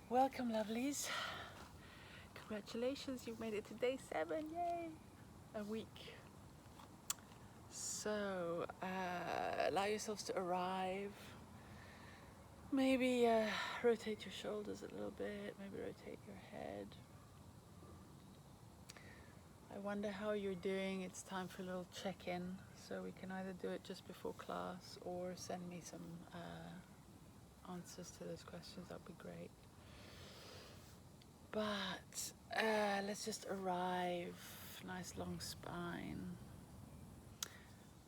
Welcome, lovelies. Congratulations, you've made it to day 7. Yay! A week. So, allow yourselves to arrive. Maybe rotate your shoulders a little bit. Maybe rotate your head. I wonder how you're doing. It's time for a little check-in. So we can either do it just before class or send me some answers to those questions. That'd be great. But let's just arrive. Nice long spine.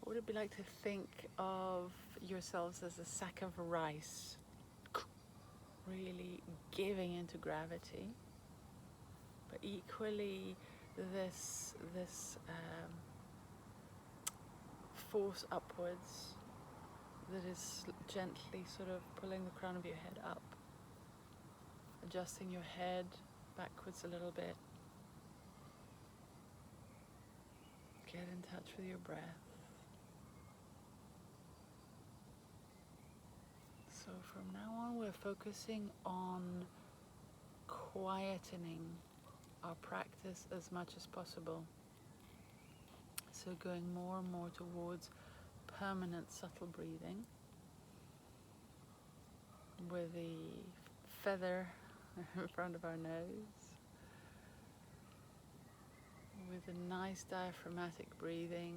What would it be like to think of yourselves as a sack of rice, really giving into gravity, but equally this force upwards that is gently sort of pulling the crown of your head up, adjusting your head backwards a little bit. Get in touch with your breath. So from now on, we're focusing on quietening our practice as much as possible. So going more and more towards permanent subtle breathing with the feather in front of our nose, with a nice diaphragmatic breathing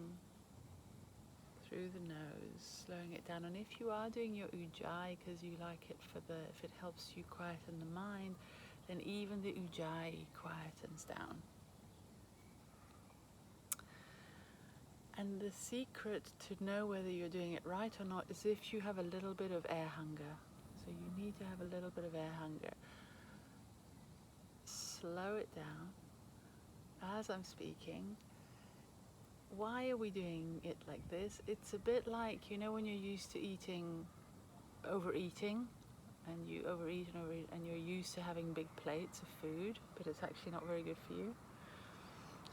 through the nose, slowing it down. And if you are doing your ujjayi because you like it if it helps you quieten the mind, then even the ujjayi quietens down. And the secret to know whether you're doing it right or not is if you have a little bit of air hunger. So you need to have a little bit of air hunger. Slow it down as I'm speaking. Why are we doing it like this? It's a bit like, when you're used to overeating, and you overeat and overeat, and you're used to having big plates of food, but it's actually not very good for you.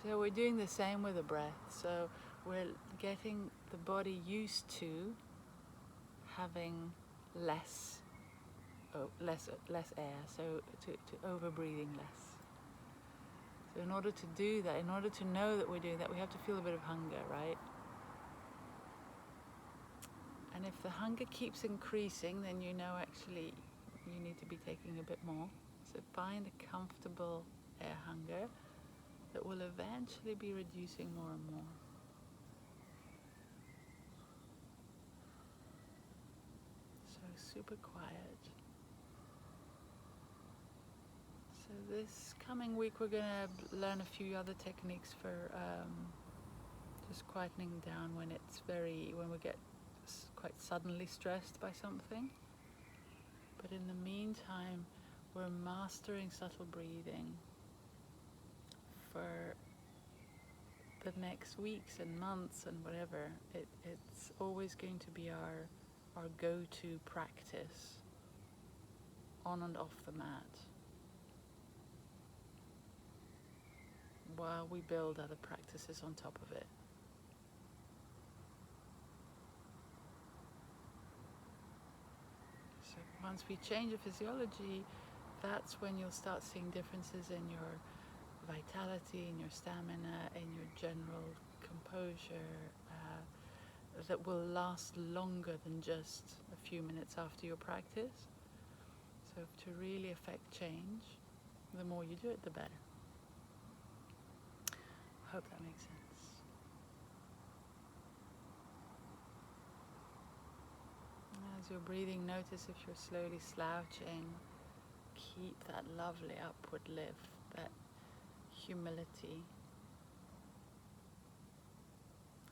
So we're doing the same with the breath. So we're getting the body used to having less air, so to over breathing less. So in order to do that, in order to know that we're doing that, we have to feel a bit of hunger, right? And if the hunger keeps increasing, then actually you need to be taking a bit more. So find a comfortable air hunger that will eventually be reducing more and more. So super quiet. So this coming week we're going to learn a few other techniques for just quietening down when we get quite suddenly stressed by something. But in the meantime, we're mastering subtle breathing for the next weeks and months and whatever. It's always going to be our go-to practice on and off the mat, while we build other practices on top of it. So once we change the physiology, that's when you'll start seeing differences in your vitality, in your stamina, in your general composure, that will last longer than just a few minutes after your practice. So to really affect change, the more you do it, the better. Hope that makes sense. As you're breathing, notice if you're slowly slouching, keep that lovely upward lift, that humility.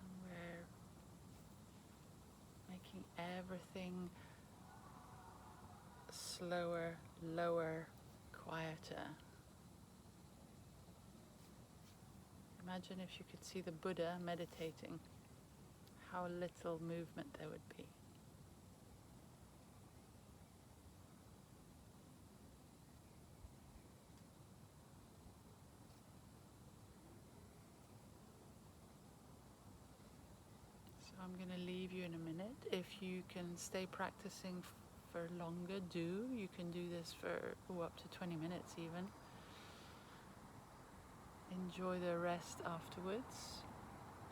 And we're making everything slower, lower, quieter. Imagine if you could see the Buddha meditating, how little movement there would be. So I'm going to leave you in a minute. If you can stay practicing for longer, do. You can do this for up to 20 minutes even. Enjoy the rest afterwards.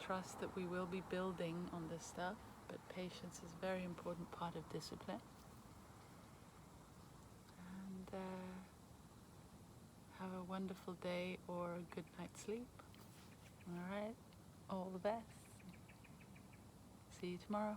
Trust that we will be building on this stuff, but patience is a very important part of discipline. And have a wonderful day or a good night's sleep. All right, all the best. See you tomorrow.